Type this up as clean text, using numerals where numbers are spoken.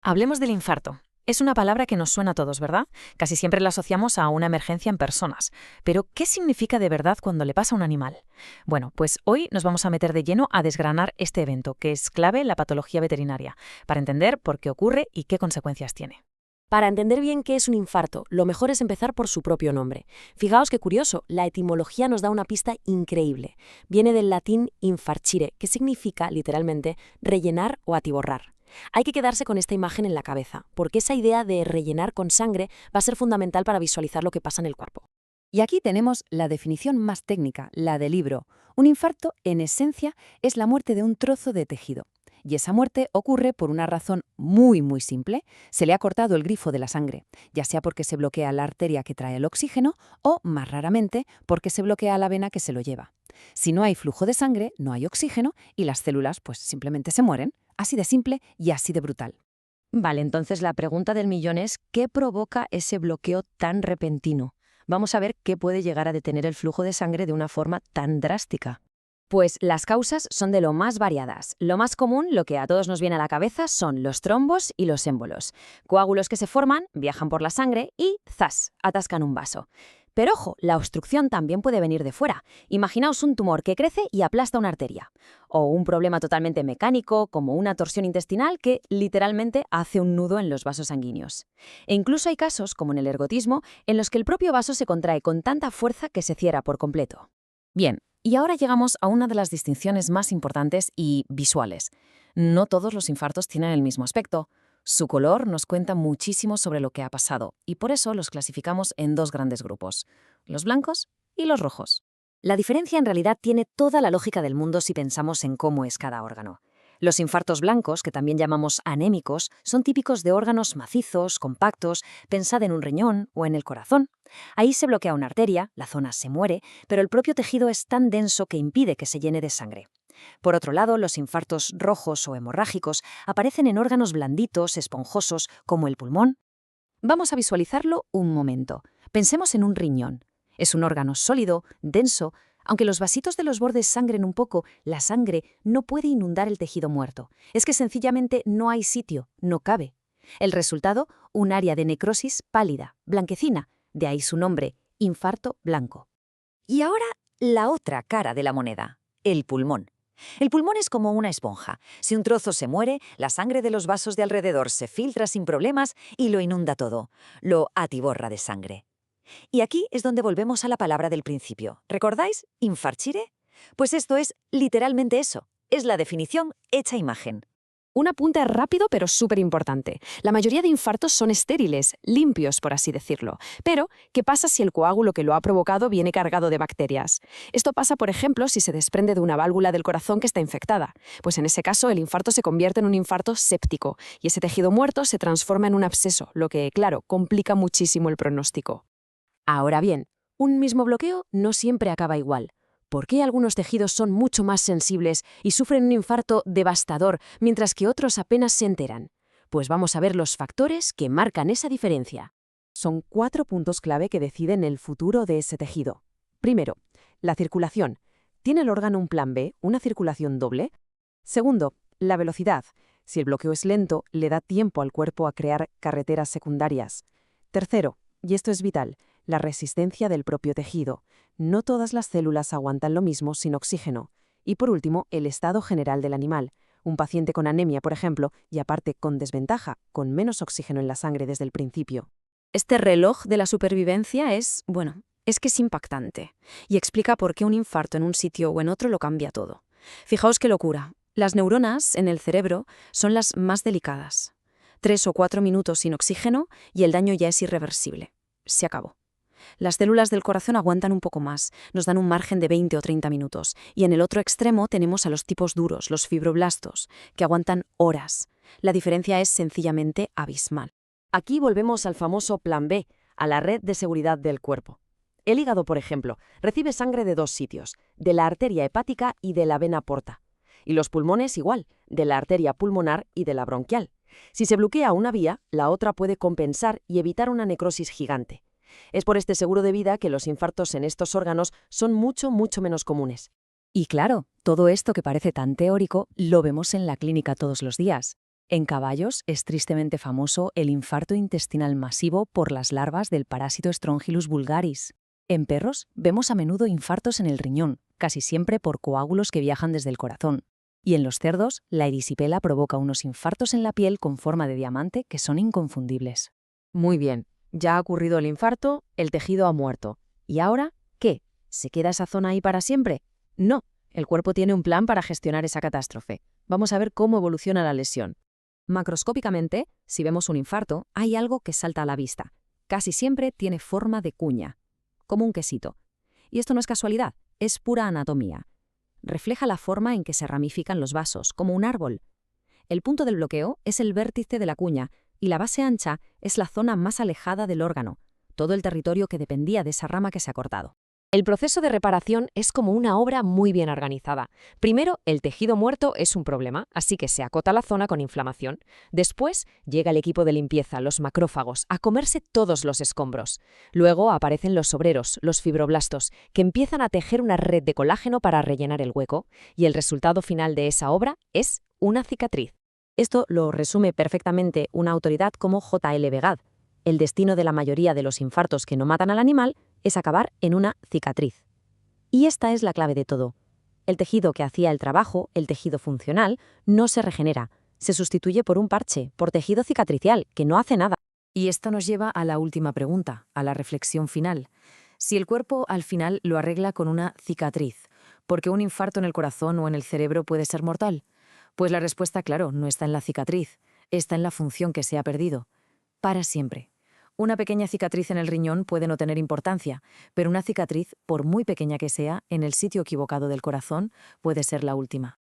Hablemos del infarto. Es una palabra que nos suena a todos, ¿verdad? Casi siempre la asociamos a una emergencia en personas. Pero, ¿qué significa de verdad cuando le pasa a un animal? Bueno, pues hoy nos vamos a meter de lleno a desgranar este evento, que es clave en la patología veterinaria, para entender por qué ocurre y qué consecuencias tiene. Para entender bien qué es un infarto, lo mejor es empezar por su propio nombre. Fijaos qué curioso, la etimología nos da una pista increíble. Viene del latín infarcire, que significa, literalmente, rellenar o atiborrar. Hay que quedarse con esta imagen en la cabeza, porque esa idea de rellenar con sangre va a ser fundamental para visualizar lo que pasa en el cuerpo. Y aquí tenemos la definición más técnica, la del libro. Un infarto, en esencia, es la muerte de un trozo de tejido. Y esa muerte ocurre por una razón muy simple. Se le ha cortado el grifo de la sangre, ya sea porque se bloquea la arteria que trae el oxígeno o, más raramente, porque se bloquea la vena que se lo lleva. Si no hay flujo de sangre, no hay oxígeno y las células pues simplemente se mueren. Así de simple y así de brutal. Vale, entonces la pregunta del millón es, ¿qué provoca ese bloqueo tan repentino? Vamos a ver qué puede llegar a detener el flujo de sangre de una forma tan drástica. Pues las causas son de lo más variadas. Lo más común, lo que a todos nos viene a la cabeza, son los trombos y los émbolos. Coágulos que se forman, viajan por la sangre y ¡zas!, atascan un vaso. Pero ojo, la obstrucción también puede venir de fuera. Imaginaos un tumor que crece y aplasta una arteria. O un problema totalmente mecánico, como una torsión intestinal que literalmente hace un nudo en los vasos sanguíneos. E incluso hay casos, como en el ergotismo, en los que el propio vaso se contrae con tanta fuerza que se cierra por completo. Bien, y ahora llegamos a una de las distinciones más importantes y visuales. No todos los infartos tienen el mismo aspecto. Su color nos cuenta muchísimo sobre lo que ha pasado, y por eso los clasificamos en dos grandes grupos, los blancos y los rojos. La diferencia en realidad tiene toda la lógica del mundo si pensamos en cómo es cada órgano. Los infartos blancos, que también llamamos anémicos, son típicos de órganos macizos, compactos, pensad en un riñón o en el corazón. Ahí se bloquea una arteria, la zona se muere, pero el propio tejido es tan denso que impide que se llene de sangre. Por otro lado, los infartos rojos o hemorrágicos aparecen en órganos blanditos, esponjosos, como el pulmón. Vamos a visualizarlo un momento. Pensemos en un riñón. Es un órgano sólido, denso. Aunque los vasitos de los bordes sangren un poco, la sangre no puede inundar el tejido muerto. Es que sencillamente no hay sitio, no cabe. El resultado, un área de necrosis pálida, blanquecina, de ahí su nombre, infarto blanco. Y ahora, la otra cara de la moneda, el pulmón. El pulmón es como una esponja. Si un trozo se muere, la sangre de los vasos de alrededor se filtra sin problemas y lo inunda todo. Lo atiborra de sangre. Y aquí es donde volvemos a la palabra del principio. ¿Recordáis? ¿Infarcire? Pues esto es literalmente eso. Es la definición hecha imagen. Un apunte rápido pero súper importante. La mayoría de infartos son estériles, limpios por así decirlo. Pero, ¿qué pasa si el coágulo que lo ha provocado viene cargado de bacterias? Esto pasa, por ejemplo, si se desprende de una válvula del corazón que está infectada. Pues en ese caso el infarto se convierte en un infarto séptico y ese tejido muerto se transforma en un absceso, lo que, claro, complica muchísimo el pronóstico. Ahora bien, un mismo bloqueo no siempre acaba igual. ¿Por qué algunos tejidos son mucho más sensibles y sufren un infarto devastador, mientras que otros apenas se enteran? Pues vamos a ver los factores que marcan esa diferencia. Son 4 puntos clave que deciden el futuro de ese tejido. Primero, la circulación. ¿Tiene el órgano un plan B, una circulación doble? Segundo, la velocidad. Si el bloqueo es lento, le da tiempo al cuerpo a crear carreteras secundarias. Tercero, y esto es vital, la resistencia del propio tejido. No todas las células aguantan lo mismo sin oxígeno. Y por último, el estado general del animal. Un paciente con anemia, por ejemplo, y aparte con desventaja, con menos oxígeno en la sangre desde el principio. Este reloj de la supervivencia es que es impactante y explica por qué un infarto en un sitio o en otro lo cambia todo. Fijaos qué locura. Las neuronas en el cerebro son las más delicadas. 3 o 4 minutos sin oxígeno y el daño ya es irreversible. Se acabó. Las células del corazón aguantan un poco más, nos dan un margen de 20 o 30 minutos, y en el otro extremo tenemos a los tipos duros, los fibroblastos, que aguantan horas. La diferencia es sencillamente abismal. Aquí volvemos al famoso plan B, a la red de seguridad del cuerpo. El hígado, por ejemplo, recibe sangre de 2 sitios, de la arteria hepática y de la vena porta. Y los pulmones igual, de la arteria pulmonar y de la bronquial. Si se bloquea una vía, la otra puede compensar y evitar una necrosis gigante. Es por este seguro de vida que los infartos en estos órganos son mucho menos comunes. Y claro, todo esto que parece tan teórico lo vemos en la clínica todos los días. En caballos es tristemente famoso el infarto intestinal masivo por las larvas del parásito Strongylus vulgaris. En perros vemos a menudo infartos en el riñón, casi siempre por coágulos que viajan desde el corazón. Y en los cerdos, la erisipela provoca unos infartos en la piel con forma de diamante que son inconfundibles. Muy bien, ya ha ocurrido el infarto, el tejido ha muerto. ¿Y ahora qué? ¿Se queda esa zona ahí para siempre? No, el cuerpo tiene un plan para gestionar esa catástrofe. Vamos a ver cómo evoluciona la lesión. Macroscópicamente, si vemos un infarto, hay algo que salta a la vista. Casi siempre tiene forma de cuña, como un quesito. Y esto no es casualidad, es pura anatomía. Refleja la forma en que se ramifican los vasos, como un árbol. El punto del bloqueo es el vértice de la cuña y la base ancha es la zona más alejada del órgano, todo el territorio que dependía de esa rama que se ha cortado. El proceso de reparación es como una obra muy bien organizada. Primero, el tejido muerto es un problema, así que se acota la zona con inflamación. Después, llega el equipo de limpieza, los macrófagos, a comerse todos los escombros. Luego aparecen los obreros, los fibroblastos, que empiezan a tejer una red de colágeno para rellenar el hueco, y el resultado final de esa obra es una cicatriz. Esto lo resume perfectamente una autoridad como J.L. Vegad. El destino de la mayoría de los infartos que no matan al animal es acabar en una cicatriz. Y esta es la clave de todo. El tejido que hacía el trabajo, el tejido funcional, no se regenera. Se sustituye por un parche, por tejido cicatricial, que no hace nada. Y esto nos lleva a la última pregunta, a la reflexión final. Si el cuerpo al final lo arregla con una cicatriz, ¿por qué un infarto en el corazón o en el cerebro puede ser mortal? Pues la respuesta, claro, no está en la cicatriz, está en la función que se ha perdido. Para siempre. Una pequeña cicatriz en el riñón puede no tener importancia, pero una cicatriz, por muy pequeña que sea, en el sitio equivocado del corazón, puede ser la última.